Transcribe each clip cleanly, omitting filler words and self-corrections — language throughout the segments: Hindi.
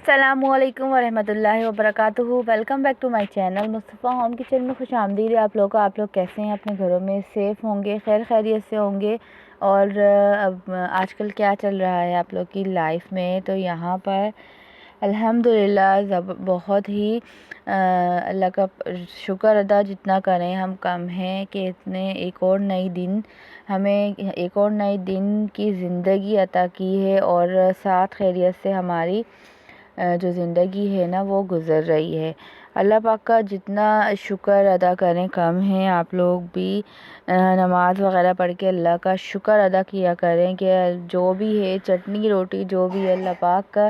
अस्सलामुअलैकुम वरहमतुल्लाहि वबरकातुहू। Welcome back to my channel Mustafa home kitchen में खुश आमदीद है आप लोगों को। आप लोग कैसे हैं? अपने घरों में सेफ़ होंगे, खैर खैरियत से होंगे। और अब आजकल क्या चल रहा है आप लोग की लाइफ में? तो यहाँ पर अल्हम्दुलिल्लाह बहुत ही अल्लाह का शुक्र अदा जितना करें हम कम है कि इतने एक और नई दिन हमें एक और नई दिन की ज़िंदगी अता की है और साथ खैरियत से हमारी जो ज़िंदगी है ना वो गुज़र रही है। अल्लाह पाक का जितना शुक्र अदा करें कम है। आप लोग भी नमाज़ वग़ैरह पढ़ के अल्लाह का शुक्र अदा किया करें कि जो भी है चटनी रोटी जो भी है अल्लाह पाक का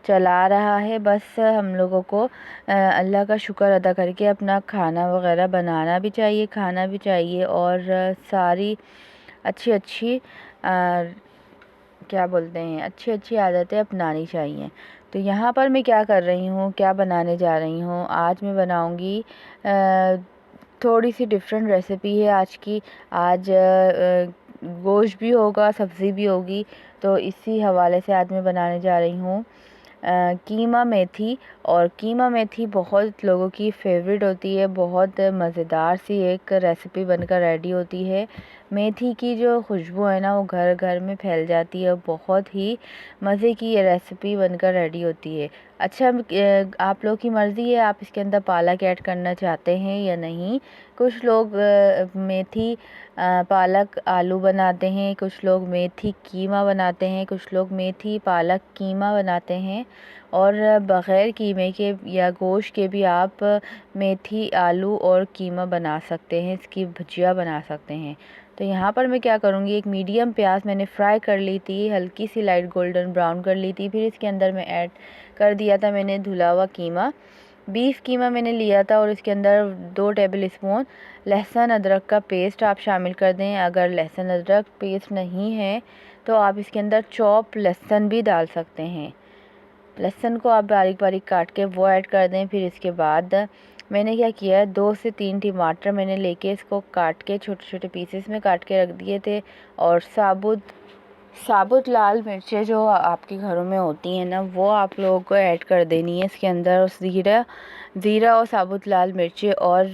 चला रहा है। बस हम लोगों को अल्लाह का शुक्र अदा करके अपना खाना वग़ैरह बनाना भी चाहिए, खाना भी चाहिए और सारी अच्छी अच्छी क्या बोलते हैं अच्छी अच्छी आदतें अपनानी चाहिए। तो यहाँ पर मैं क्या कर रही हूँ, क्या बनाने जा रही हूँ? आज मैं बनाऊँगी थोड़ी सी डिफरेंट रेसिपी है आज की। आज गोश्त भी होगा, सब्ज़ी भी होगी, तो इसी हवाले से आज मैं बनाने जा रही हूँ कीमा मेथी। और कीमा मेथी बहुत लोगों की फेवरेट होती है, बहुत मज़ेदार सी एक रेसिपी बनकर रेडी होती है। मेथी की जो खुशबू है ना वो घर घर में फैल जाती है, बहुत ही मज़े की ये रेसिपी बनकर रेडी होती है। अच्छा आप लोग की मर्ज़ी है, आप इसके अंदर पालक ऐड करना चाहते हैं या नहीं। कुछ लोग मेथी पालक आलू बनाते हैं, कुछ लोग मेथी कीमा बनाते हैं, कुछ लोग मेथी पालक कीमा बनाते हैं और बग़ैर कीमे के या गोश्त के भी आप मेथी आलू और कीमा बना सकते हैं, इसकी भुजिया बना सकते हैं। तो यहाँ पर मैं क्या करूँगी, एक मीडियम प्याज मैंने फ्राई कर ली थी, हल्की सी लाइट गोल्डन ब्राउन कर ली थी। फिर इसके अंदर मैं ऐड कर दिया था मैंने धुला हुआ कीमा, बीफ कीमा मैंने लिया था और इसके अंदर 2 टेबल स्पून लहसुन अदरक का पेस्ट आप शामिल कर दें। अगर लहसुन अदरक पेस्ट नहीं है तो आप इसके अंदर चॉप लहसुन भी डाल सकते हैं। लहसुन को आप बारीक बारीक काट के वो ऐड कर दें। फिर इसके बाद मैंने क्या किया, 2 से 3 टमाटर मैंने लेके इसको काट के छोटे छोटे पीसेस में काट के रख दिए थे। और साबुत लाल मिर्चें जो आपके घरों में होती हैं ना वो आप लोगों को ऐड कर देनी है इसके अंदर। और ज़ीरा और साबुत लाल मिर्चें और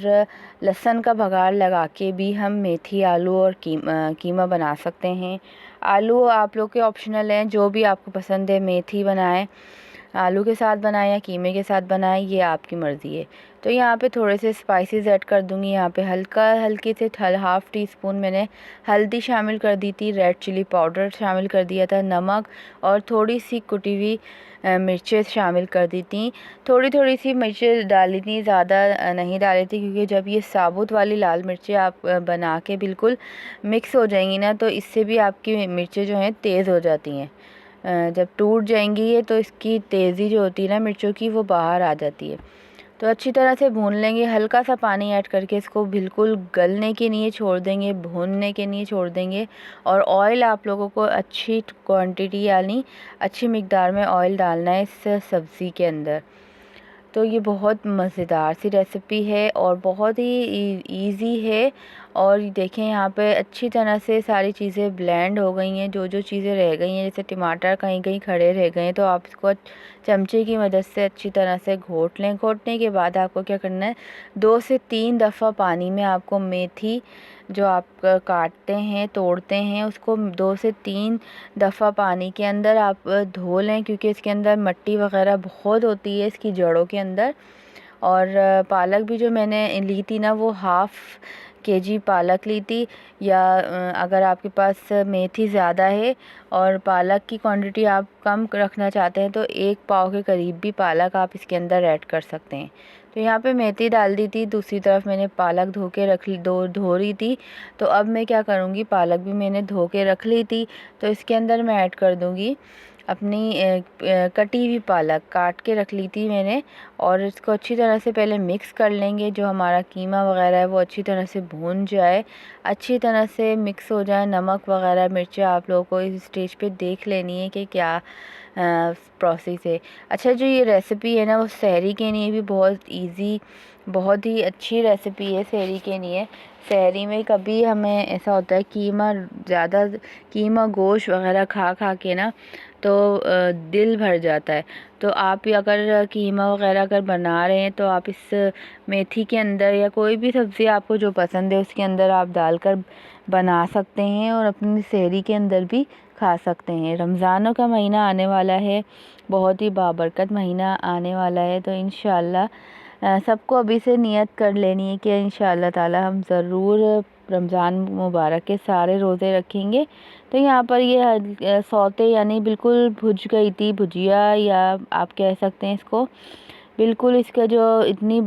लहसुन का बघार लगा के भी हम मेथी आलू और कीमा बना सकते हैं। आलू आप लोग के ऑप्शनल हैं, जो भी आपको पसंद है। मेथी बनाएं, आलू के साथ बनाएं या कीमे के साथ बनाएं, ये आपकी मर्ज़ी है। तो यहाँ पे थोड़े से स्पाइसेस ऐड कर दूँगी। यहाँ पे हल्के से हाफ़ टी स्पून मैंने हल्दी शामिल कर दी थी, रेड चिली पाउडर शामिल कर दिया था, नमक और थोड़ी सी कुटी हुई मिर्चें शामिल कर दी थी। थोड़ी थोड़ी सी मिर्चें डाली थी, ज़्यादा नहीं डाली थी, क्योंकि जब ये साबुत वाली लाल मिर्चें आप बना के बिल्कुल मिक्स हो जाएंगी ना तो इससे भी आपकी मिर्चें जो हैं तेज़ हो जाती हैं। जब टूट जाएंगी ये तो इसकी तेज़ी जो होती है ना मिर्चों की वो बाहर आ जाती है। तो अच्छी तरह से भून लेंगे, हल्का सा पानी ऐड करके इसको बिल्कुल गलने के लिए छोड़ देंगे, भूनने के लिए छोड़ देंगे। और ऑयल आप लोगों को अच्छी क्वांटिटी यानी अच्छी मिकदार में ऑयल डालना है इस सब्ज़ी के अंदर। तो ये बहुत मज़ेदार सी रेसिपी है और बहुत ही इजी है। और देखें यहाँ पे अच्छी तरह से सारी चीज़ें ब्लेंड हो गई हैं, जो जो चीज़ें रह गई हैं जैसे टमाटर कहीं कहीं खड़े रह गए हैं तो आप इसको चमचे की मदद से अच्छी तरह से घोट लें। घोटने के बाद आपको क्या करना है, 2 से 3 दफ़ा पानी में आपको मेथी जो आप काटते हैं तोड़ते हैं उसको 2 से 3 दफ़ा पानी के अंदर आप धो लें, क्योंकि इसके अंदर मिट्टी वगैरह बहुत होती है इसकी जड़ों के अंदर। और पालक भी जो मैंने ली थी ना वो हाफ़ केजी पालक ली थी। या अगर आपके पास मेथी ज़्यादा है और पालक की क्वांटिटी आप कम रखना चाहते हैं तो 1 पाव के करीब भी पालक आप इसके अंदर ऐड कर सकते हैं। तो यहाँ पे मेथी डाल दी थी, दूसरी तरफ मैंने पालक धो के रख ली, धो रही थी। तो अब मैं क्या करूँगी, पालक भी मैंने धो के रख ली थी तो इसके अंदर मैं ऐड कर दूँगी अपनी कटी हुई पालक, काट के रख ली थी मैंने। और इसको अच्छी तरह से पहले मिक्स कर लेंगे, जो हमारा कीमा वगैरह है वो अच्छी तरह से भून जाए, अच्छी तरह से मिक्स हो जाए। नमक वगैरह मिर्चें आप लोगों को इस स्टेज पे देख लेनी है कि क्या प्रोसेस है। अच्छा, जो ये रेसिपी है ना वो सहरी के लिए भी बहुत इजी, बहुत ही अच्छी रेसिपी है सहरी के लिए। सहरी में कभी हमें ऐसा होता है कीमा गोश्त वगैरह खा खा के ना तो दिल भर जाता है। तो आप अगर कीमा वगैरह अगर बना रहे हैं तो आप इस मेथी के अंदर या कोई भी सब्ज़ी आपको जो पसंद है उसके अंदर आप डालकर बना सकते हैं और अपनी सेहरी के अंदर भी खा सकते हैं। रमज़ानों का महीना आने वाला है, बहुत ही बाबरकत महीना आने वाला है, तो इंशाअल्लाह सबको अभी से नियत कर लेनी है कि इंशाअल्लाह ताला हम ज़रूर रमज़ान मुबारक के सारे रोज़े रखेंगे। तो यहाँ पर ये सौते यानी बिल्कुल भुज गई थी, भुजिया या आप कह सकते हैं इसको, बिल्कुल इसका जो इतनी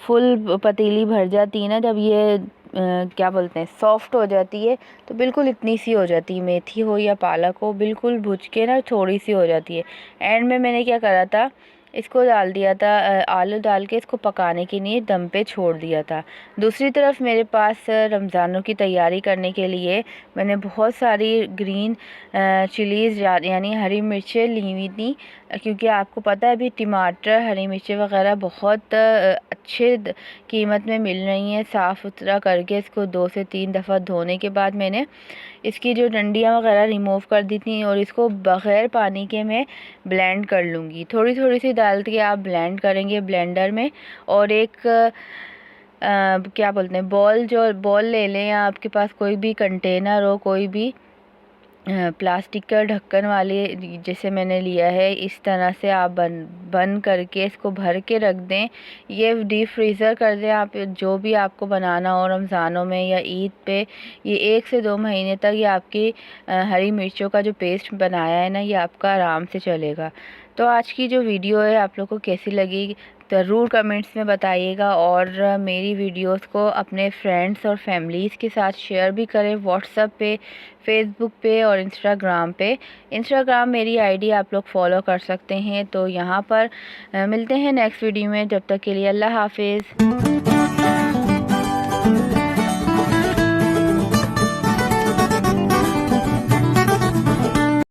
फुल पतीली भर जाती है ना, जब ये क्या बोलते हैं सॉफ्ट हो जाती है, तो बिल्कुल इतनी सी हो जाती है, मेथी हो या पालक हो, बिल्कुल भुज के ना थोड़ी सी हो जाती है। एंड में मैंने क्या करा था, इसको डाल दिया था, आलू डाल के इसको पकाने के लिए दम पे छोड़ दिया था। दूसरी तरफ मेरे पास रमज़ानों की तैयारी करने के लिए मैंने बहुत सारी ग्रीन चिलीज़ यानी हरी मिर्चें ली हुई थी, क्योंकि आपको पता है अभी टमाटर, हरी मिर्चें वगैरह बहुत अच्छे कीमत में मिल रही हैं। साफ़ सुथरा करके इसको 2 से 3 दफ़ा धोने के बाद मैंने इसकी जो डंडियाँ वगैरह रिमूव कर दी थी और इसको बग़ैर पानी के मैं ब्लेंड कर लूँगी। थोड़ी थोड़ी सी डाल के आप ब्लेंड करेंगे ब्लेंडर में, और एक क्या बोलते हैं बॉल ले लें, या आपके पास कोई भी कंटेनर हो, कोई भी प्लास्टिक का ढक्कन वाले जैसे मैंने लिया है, इस तरह से आप बंद करके इसको भर के रख दें। ये डीप फ्रीज़र कर दें आप, जो भी आपको बनाना हो रमज़ानों में या ईद पे, ये 1 से 2 महीने तक ये आपकी हरी मिर्चों का जो पेस्ट बनाया है ना, ये आपका आराम से चलेगा। तो आज की जो वीडियो है आप लोग को कैसी लगी ज़रूर कमेंट्स में बताइएगा, और मेरी वीडियोस को अपने फ्रेंड्स और फैमिलीज़ के साथ शेयर भी करें, व्हाट्सएप पे, फेसबुक पे और इंस्टाग्राम पे। इंस्टाग्राम मेरी आईडी आप लोग फॉलो कर सकते हैं। तो यहाँ पर मिलते हैं नेक्स्ट वीडियो में, जब तक के लिए अल्लाह हाफिज़।